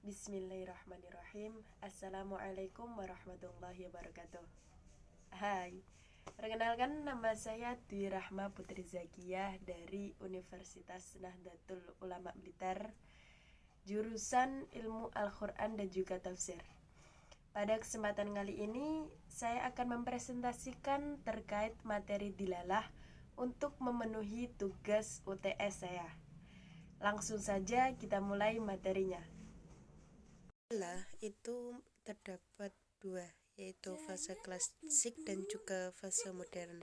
Bismillahirrahmanirrahim. Assalamualaikum warahmatullahi wabarakatuh. Hai, perkenalkan nama saya Dwi Rahma Putri Zakiyah dari Universitas Nahdlatul Ulama Blitar, jurusan Ilmu Al-Quran dan juga Tafsir. Pada kesempatan kali ini, saya akan mempresentasikan terkait materi dilalah untuk memenuhi tugas UTS saya. Langsung saja kita mulai materinya. Dilalah itu terdapat dua, yaitu fase klasik dan juga fase modern.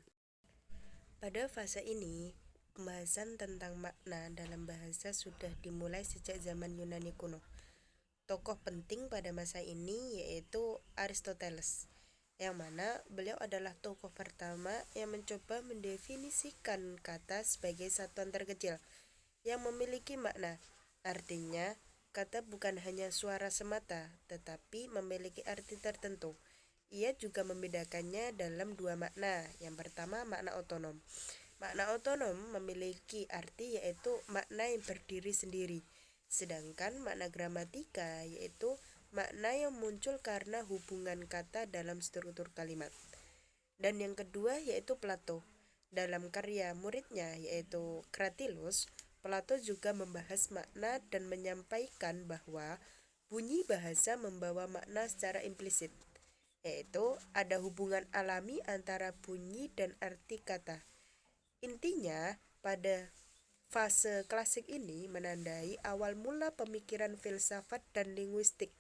Pada fase ini, pembahasan tentang makna dalam bahasa sudah dimulai sejak zaman Yunani kuno. Tokoh penting pada masa ini yaitu Aristoteles, yang mana beliau adalah tokoh pertama yang mencoba mendefinisikan kata sebagai satuan terkecil yang memiliki makna. Artinya, kata bukan hanya suara semata, tetapi memiliki arti tertentu. Ia juga membedakannya dalam dua makna. Yang pertama, makna otonom. Makna otonom memiliki arti yaitu makna yang berdiri sendiri. Sedangkan makna gramatika yaitu makna yang muncul karena hubungan kata dalam struktur kalimat. Dan yang kedua yaitu Plato. Dalam karya muridnya yaitu Cratylus, Plato juga membahas makna dan menyampaikan bahwa bunyi bahasa membawa makna secara implisit, yaitu ada hubungan alami antara bunyi dan arti kata. Intinya, pada fase klasik ini menandai awal mula pemikiran filsafat dan linguistik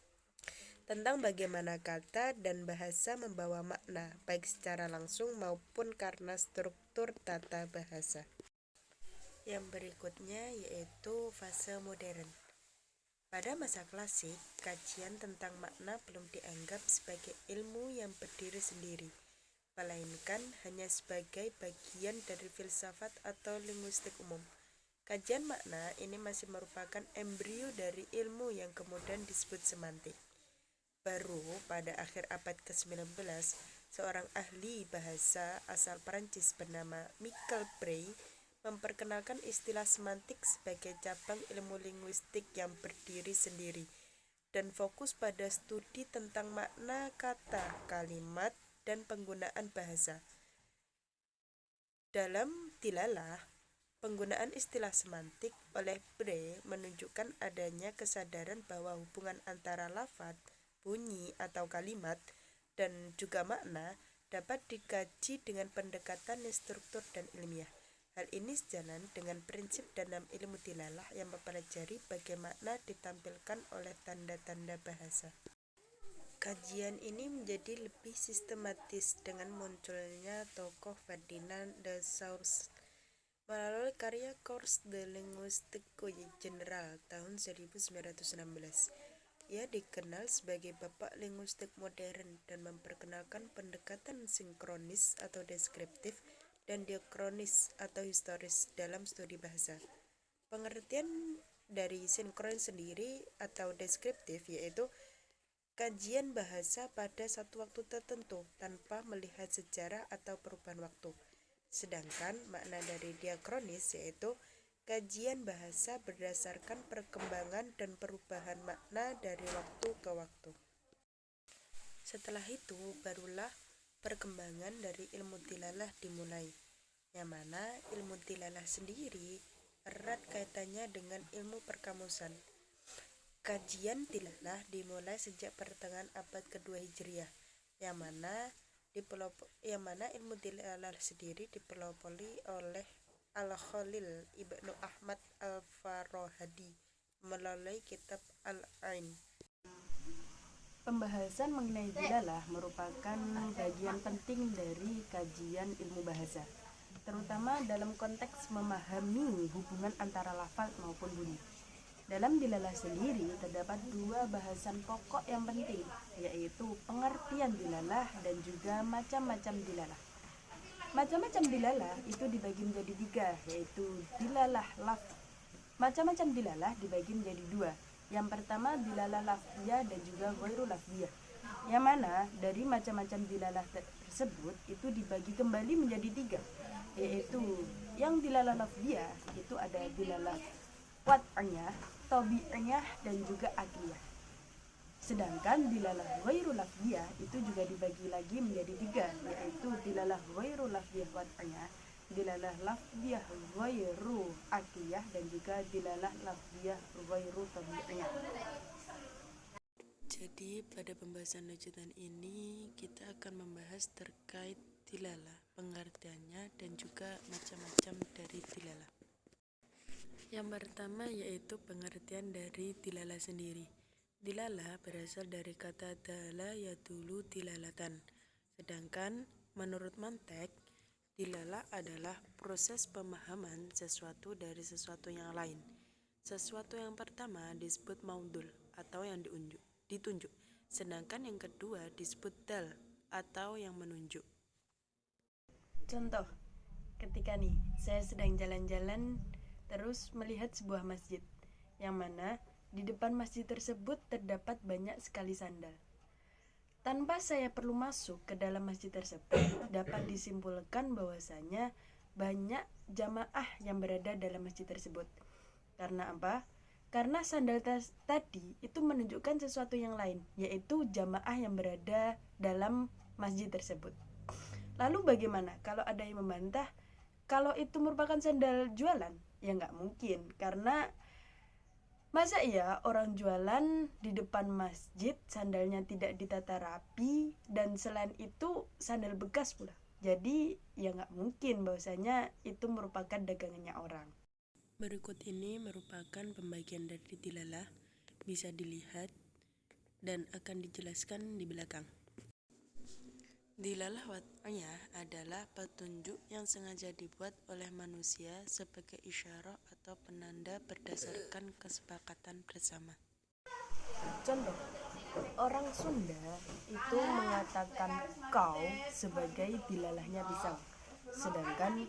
tentang bagaimana kata dan bahasa membawa makna, baik secara langsung maupun karena struktur tata bahasa. Yang berikutnya yaitu fase modern. Pada masa klasik, kajian tentang makna belum dianggap sebagai ilmu yang berdiri sendiri, melainkan hanya sebagai bagian dari filsafat atau linguistik umum. Kajian makna ini masih merupakan embrio dari ilmu yang kemudian disebut semantik. Baru pada akhir abad ke-19, seorang ahli bahasa asal Perancis bernama Michel Bray memperkenalkan istilah semantik sebagai cabang ilmu linguistik yang berdiri sendiri dan fokus pada studi tentang makna kata, kalimat, dan penggunaan bahasa. Dalam dilalah, penggunaan istilah semantik oleh Bray menunjukkan adanya kesadaran bahwa hubungan antara lafaz, bunyi atau kalimat, dan juga makna dapat dikaji dengan pendekatan yang struktur dan ilmiah. Hal ini sejalan dengan prinsip dalam ilmu dilalah yang mempelajari bagaimana ditampilkan oleh tanda-tanda bahasa. Kajian ini menjadi lebih sistematis dengan munculnya tokoh Ferdinand de Saussure melalui karya Cours de linguistique générale tahun 1916. Ia dikenal sebagai bapak linguistik modern dan memperkenalkan pendekatan sinkronis atau deskriptif dan diakronis atau historis dalam studi bahasa. Pengertian dari sinkron sendiri atau deskriptif yaitu kajian bahasa pada satu waktu tertentu tanpa melihat sejarah atau perubahan waktu. Sedangkan makna dari diakronis yaitu kajian bahasa berdasarkan perkembangan dan perubahan makna dari waktu ke waktu. Setelah itu barulah perkembangan dari ilmu dilalah dimulai, yang mana ilmu dilalah sendiri erat kaitannya dengan ilmu perkamusan. Kajian dilalah dimulai sejak pertengahan abad kedua Hijriah, yang mana ilmu dilalah sendiri dipelopori oleh Al-Khalil Ibnu Ahmad Al-Farahidi melalui kitab Al-Ain. Pembahasan mengenai dilalah merupakan bagian penting dari kajian ilmu bahasa, terutama dalam konteks memahami hubungan antara lafaz maupun bunyi. Dalam dilalah sendiri terdapat dua bahasan pokok yang penting, yaitu pengertian dilalah dan juga macam-macam dilalah. Macam-macam dilalah itu dibagi menjadi tiga, yaitu dilalah lafz. Macam-macam dilalah dibagi menjadi dua. Yang pertama dilalah lafziyah dan juga ghairu lafziyah, yang mana dari macam-macam dilalah tersebut itu dibagi kembali menjadi tiga, yaitu yang dilalah lafziyah itu ada dilalah qat'iyah, tabi'iyah, dan juga akliyah. Sedangkan dilalah ghairu lafziyah itu juga dibagi lagi menjadi 3, yaitu dilalah ghairu lafziyah wad'iyah, dilalah lafziyah ghairu akliyah, dan juga dilalah lafziyah ghairu tabi'iyah. Jadi pada pembahasan lanjutan ini kita akan membahas terkait dilalah, pengertiannya dan juga macam-macam dari dilalah. Yang pertama yaitu pengertian dari dilalah sendiri. Dilalah berasal dari kata dala yadulu dilalatan. Sedangkan menurut mantek, dilalah adalah proses pemahaman sesuatu dari sesuatu yang lain. Sesuatu yang pertama disebut maudul atau yang ditunjuk. Sedangkan yang kedua disebut dal atau yang menunjuk. Contoh, ketika nih saya sedang jalan-jalan terus melihat sebuah masjid, yang mana di depan masjid tersebut terdapat banyak sekali sandal. Tanpa saya perlu masuk ke dalam masjid tersebut, dapat disimpulkan bahwasanya banyak jamaah yang berada dalam masjid tersebut. Karena apa? Karena sandal tadi itu menunjukkan sesuatu yang lain, yaitu jamaah yang berada dalam masjid tersebut. Lalu bagaimana kalau ada yang membantah kalau itu merupakan sandal jualan? Ya nggak mungkin, karena masa iya orang jualan di depan masjid sandalnya tidak ditata rapi, dan selain itu sandal bekas pula. Jadi ya nggak mungkin bahwasanya itu merupakan dagangannya orang. Berikut ini merupakan pembagian dari dilalah, bisa dilihat dan akan dijelaskan di belakang. Dilalah wad'iyah adalah petunjuk yang sengaja dibuat oleh manusia sebagai isyarah atau penanda berdasarkan kesepakatan bersama. Contoh, orang Sunda itu mengatakan kau sebagai dilalahnya pisang. Sedangkan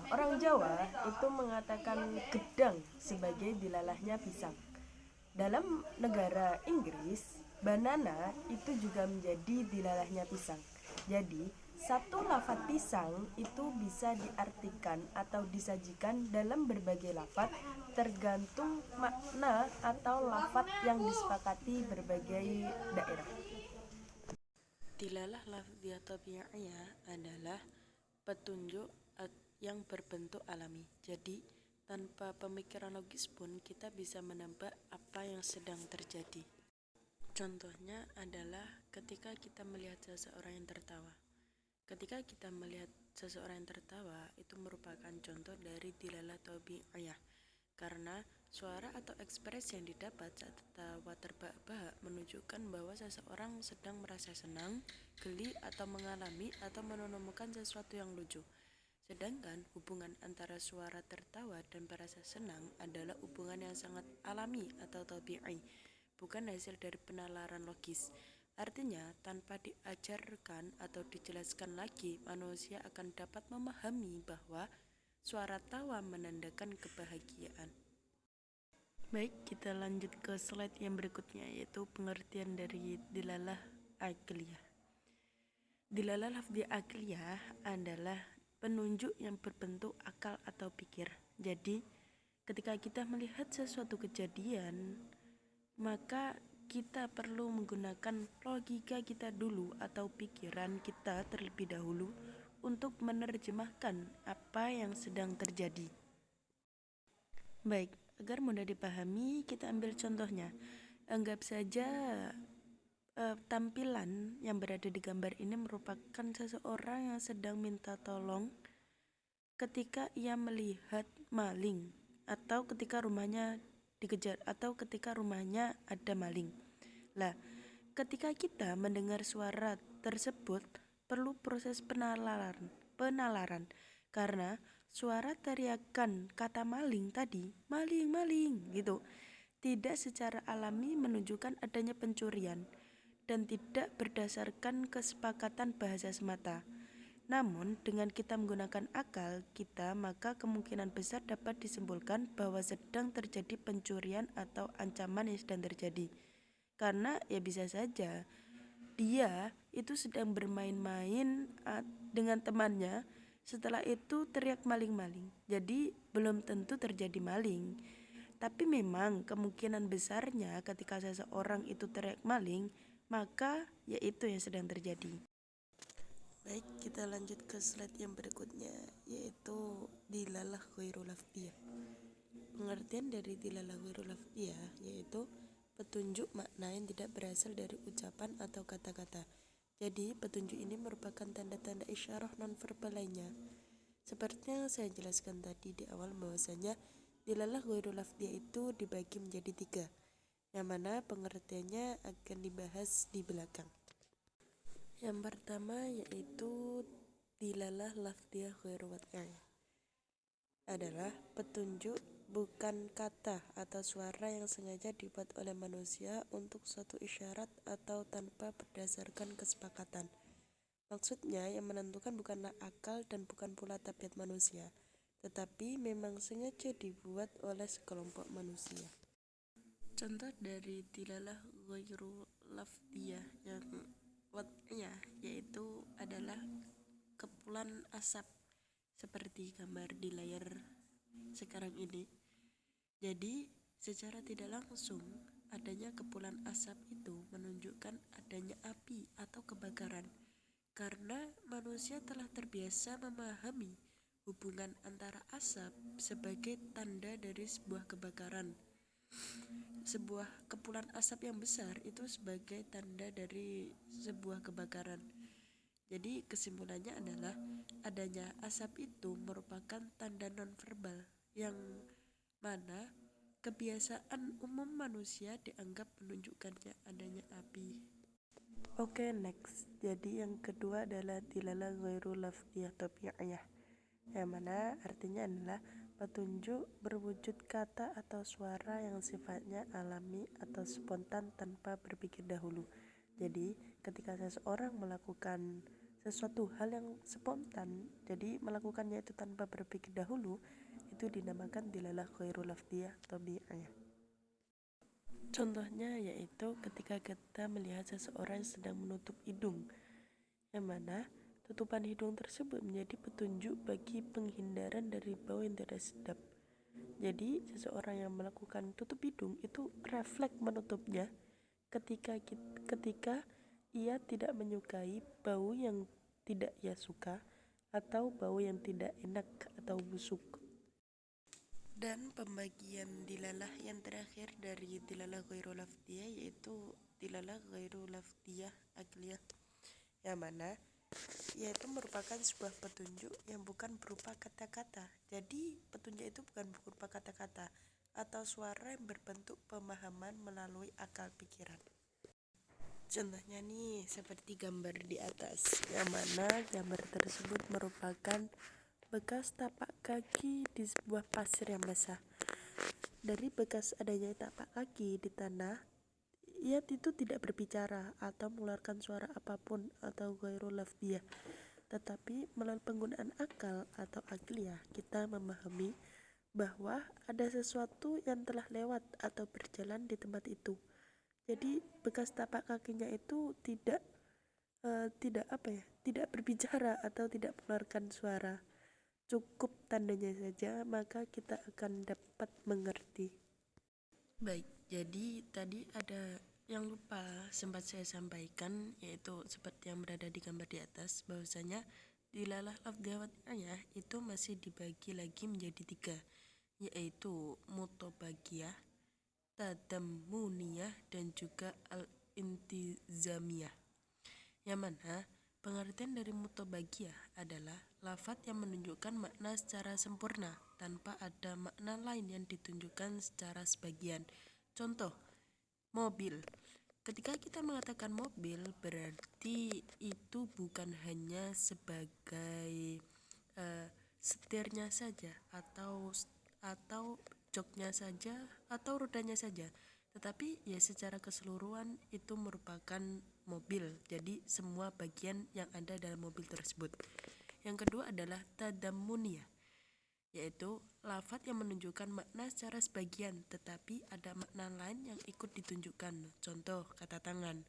orang Jawa itu mengatakan gedang sebagai dilalahnya pisang. Dalam negara Inggris, banana itu juga menjadi dilalahnya pisang. Jadi, satu lafaz pisang itu bisa diartikan atau disajikan dalam berbagai lafaz tergantung makna atau lafaz yang disepakati berbagai daerah. Dilalah lafziyah tabi'iyah adalah petunjuk yang berbentuk alami. Jadi, tanpa pemikiran logis pun kita bisa menebak apa yang sedang terjadi. Contohnya adalah ketika kita melihat seseorang yang tertawa. Ketika kita melihat seseorang yang tertawa, itu merupakan contoh dari dilalah tabi'iyah. Karena suara atau ekspresi yang didapat saat tertawa terbahak-bahak menunjukkan bahwa seseorang sedang merasa senang, geli, atau mengalami atau menemukan sesuatu yang lucu. Sedangkan hubungan antara suara tertawa dan merasa senang adalah hubungan yang sangat alami atau tabi'i, bukan hasil dari penalaran logis. Artinya, tanpa diajarkan atau dijelaskan lagi, manusia akan dapat memahami bahwa suara tawa menandakan kebahagiaan. Baik, kita lanjut ke slide yang berikutnya, yaitu pengertian dari dilalah akliyah. Dilalah lafziyah akliyah adalah penunjuk yang berbentuk akal atau pikir. Jadi, ketika kita melihat sesuatu kejadian, maka kita perlu menggunakan logika kita dulu atau pikiran kita terlebih dahulu untuk menerjemahkan apa yang sedang terjadi. Baik, agar mudah dipahami, kita ambil contohnya. Anggap saja tampilan yang berada di gambar ini merupakan seseorang yang sedang minta tolong ketika ia melihat maling, atau ketika rumahnya dikejar, atau ketika rumahnya ada maling. Lah, ketika kita mendengar suara tersebut perlu proses penalaran karena suara teriakan kata maling tadi, maling gitu, tidak secara alami menunjukkan adanya pencurian dan tidak berdasarkan kesepakatan bahasa semata. Namun, dengan kita menggunakan akal kita, maka kemungkinan besar dapat disimpulkan bahwa sedang terjadi pencurian atau ancaman yang sedang terjadi. Karena ya bisa saja dia itu sedang bermain-main dengan temannya, setelah itu teriak maling-maling. Jadi belum tentu terjadi maling. Tapi memang kemungkinan besarnya ketika seseorang itu teriak maling, maka yaitu yang sedang terjadi. Baik, kita lanjut ke slide yang berikutnya, yaitu dilalah ghairul lafdiyah. Pengertian dari dilalah ghairul lafdiyah yaitu petunjuk makna yang tidak berasal dari ucapan atau kata-kata. Jadi, petunjuk ini merupakan tanda-tanda isyarah nonverbal lainnya. Seperti yang saya jelaskan tadi di awal bahwasanya dilalah ghairul lafdiyah itu dibagi menjadi 3, yang mana pengertiannya akan dibahas di belakang. Yang pertama yaitu dilalah lafdiyah ghairu wad'iyah adalah petunjuk bukan kata atau suara yang sengaja dibuat oleh manusia untuk suatu isyarat atau tanpa berdasarkan kesepakatan. Maksudnya yang menentukan bukanlah akal dan bukan pula tabiat manusia, tetapi memang sengaja dibuat oleh sekelompok manusia. Contoh dari dilalah ghairu lafdiyah yang wad'iyah yaitu adalah kepulan asap seperti gambar di layar sekarang ini. Jadi secara tidak langsung adanya kepulan asap itu menunjukkan adanya api atau kebakaran, karena manusia telah terbiasa memahami hubungan antara asap sebagai tanda dari sebuah kebakaran. Sebuah kepulan asap yang besar itu sebagai tanda dari sebuah kebakaran. Jadi kesimpulannya adalah adanya asap itu merupakan tanda nonverbal yang mana kebiasaan umum manusia dianggap menunjukkannya adanya api. Oke, next. Jadi yang kedua adalah dilalah ghairu lafdiyah tabi'iyah, yang mana artinya adalah petunjuk berwujud kata atau suara yang sifatnya alami atau spontan tanpa berpikir dahulu. Jadi ketika seseorang melakukan sesuatu hal yang spontan, jadi melakukannya itu tanpa berpikir dahulu, itu dinamakan dilalah ghairu lafdiyah tabi'iyah. Contohnya yaitu ketika kita melihat seseorang sedang menutup hidung, yang mana tutupan hidung tersebut menjadi petunjuk bagi penghindaran dari bau yang tidak sedap. Jadi seseorang yang melakukan tutup hidung itu refleks menutupnya ketika ia tidak menyukai bau yang tidak ia suka atau bau yang tidak enak atau busuk. Dan pembagian dilalah yang terakhir dari dilalah ghairu lafdiyah yaitu dilalah ghairu lafdiyah aqliyah, yang mana yaitu merupakan sebuah petunjuk yang bukan berupa kata-kata. Jadi petunjuk itu bukan berupa kata-kata atau suara yang berbentuk pemahaman melalui akal pikiran. Contohnya nih seperti gambar di atas, yang mana gambar tersebut merupakan bekas tapak kaki di sebuah pasir yang basah. Dari bekas adanya tapak kaki di tanah, ia itu tidak berbicara atau mengeluarkan suara apapun atau ghairu lafdiyah, tetapi melalui penggunaan akal atau aqliyah kita memahami bahwa ada sesuatu yang telah lewat atau berjalan di tempat itu. Jadi bekas tapak kakinya itu tidak berbicara atau tidak mengeluarkan suara. Cukup tandanya saja maka kita akan dapat mengerti. Baik, jadi tadi ada yang lupa sempat saya sampaikan, yaitu seperti yang berada di gambar di atas, bahwasanya dilalah lafdiyah wad'iyah itu masih dibagi lagi menjadi 3, yaitu mutobagiyah, tadammuniyah, dan juga al-intizamiyah. Yang mana pengertian dari mutobagiyah adalah lafadz yang menunjukkan makna secara sempurna tanpa ada makna lain yang ditunjukkan secara sebagian. Contoh, mobil. Ketika kita mengatakan mobil, berarti itu bukan hanya sebagai setirnya saja atau joknya saja atau rodanya saja, tetapi ya secara keseluruhan itu merupakan mobil. Jadi semua bagian yang ada dalam mobil tersebut. Yang kedua adalah tadammuniyah, yaitu lafadz yang menunjukkan makna secara sebagian tetapi ada makna lain yang ikut ditunjukkan. Contoh, kata tangan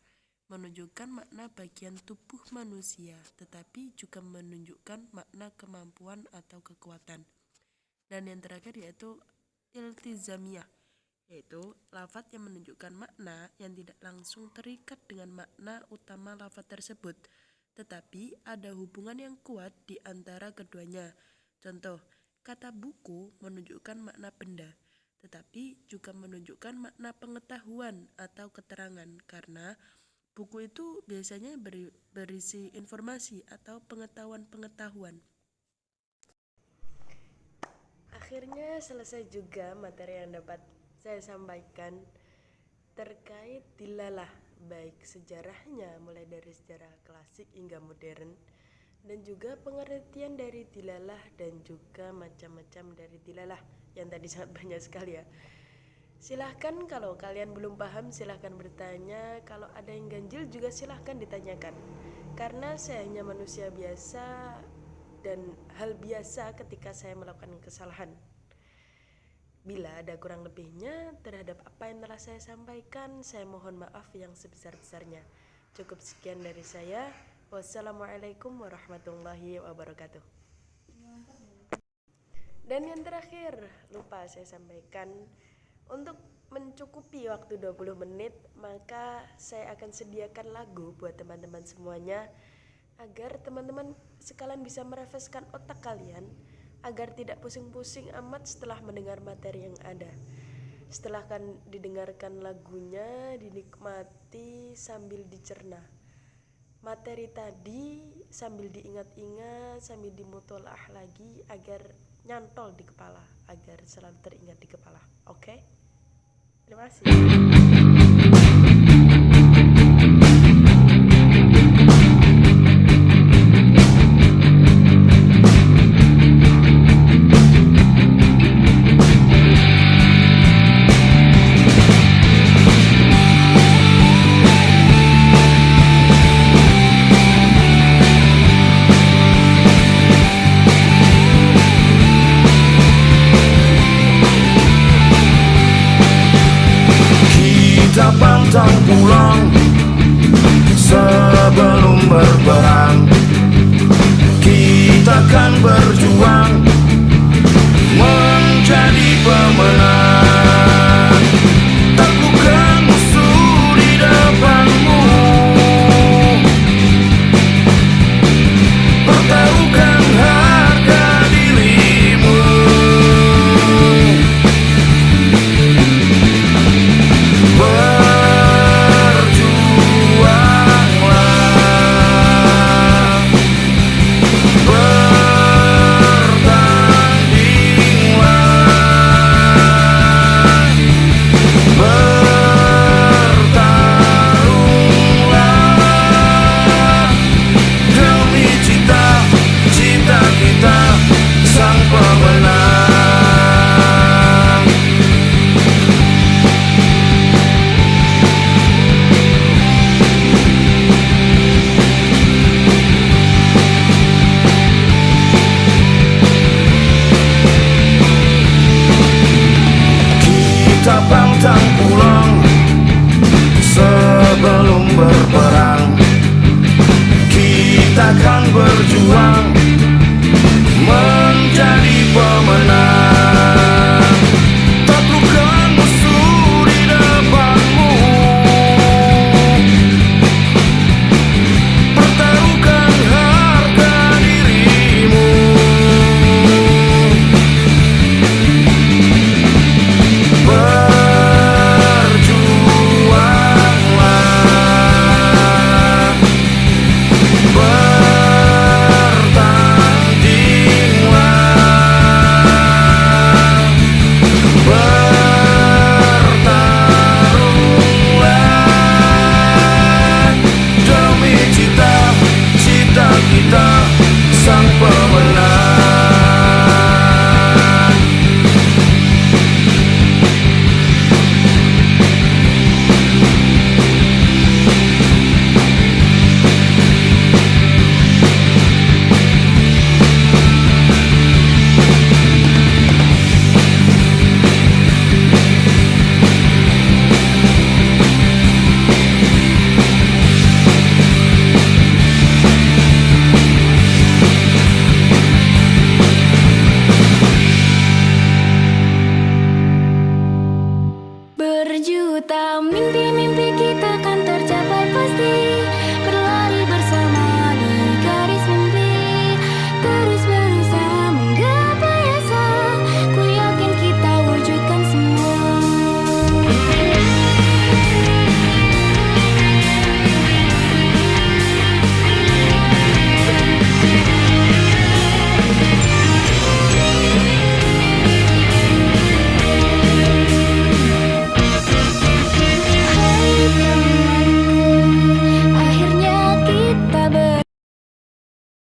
menunjukkan makna bagian tubuh manusia tetapi juga menunjukkan makna kemampuan atau kekuatan. Dan yang terakhir yaitu iltizamiyah, yaitu lafadz yang menunjukkan makna yang tidak langsung terikat dengan makna utama lafadz tersebut, tetapi ada hubungan yang kuat di antara keduanya. Contoh, kata buku menunjukkan makna benda, tetapi juga menunjukkan makna pengetahuan atau keterangan, karena buku itu biasanya berisi informasi atau pengetahuan-pengetahuan. Akhirnya selesai juga materi yang dapat saya sampaikan terkait dilalah, baik sejarahnya mulai dari sejarah klasik hingga modern, dan juga pengertian dari dilalah dan juga macam-macam dari dilalah yang tadi sangat banyak sekali ya. Silahkan kalau kalian belum paham silahkan bertanya, kalau ada yang ganjil juga silahkan ditanyakan, karena saya hanya manusia biasa dan hal biasa ketika saya melakukan kesalahan. Bila ada kurang lebihnya terhadap apa yang telah saya sampaikan, saya mohon maaf yang sebesar-besarnya. Cukup sekian dari saya. Wassalamualaikum warahmatullahi wabarakatuh. Dan yang terakhir, lupa saya sampaikan, untuk mencukupi waktu 20 menit, maka saya akan sediakan lagu buat teman-teman semuanya, agar teman-teman sekalian bisa merefreshkan otak kalian, agar tidak pusing-pusing amat setelah mendengar materi yang ada. Setelah kan didengarkan lagunya, dinikmati sambil dicerna materi tadi, sambil diingat-ingat, sambil dimutolaah lagi agar nyantol di kepala, agar selalu teringat di kepala. Oke? Terima kasih. Kita pantang pulang sebelum berperang. Kita kan berjuang menjadi pemenang. Taklukkan musuh di depanmu, pertaruhkan harga dirimu. Kita pantang pulang sebelum berperang. Kita kan berjuang menjadi pemenang. Taklukkan musuh di depanmu, pertaruhkan harga dirimu. Bertandinglah buta, mimpi-mimpi kita kan tercapai pasti.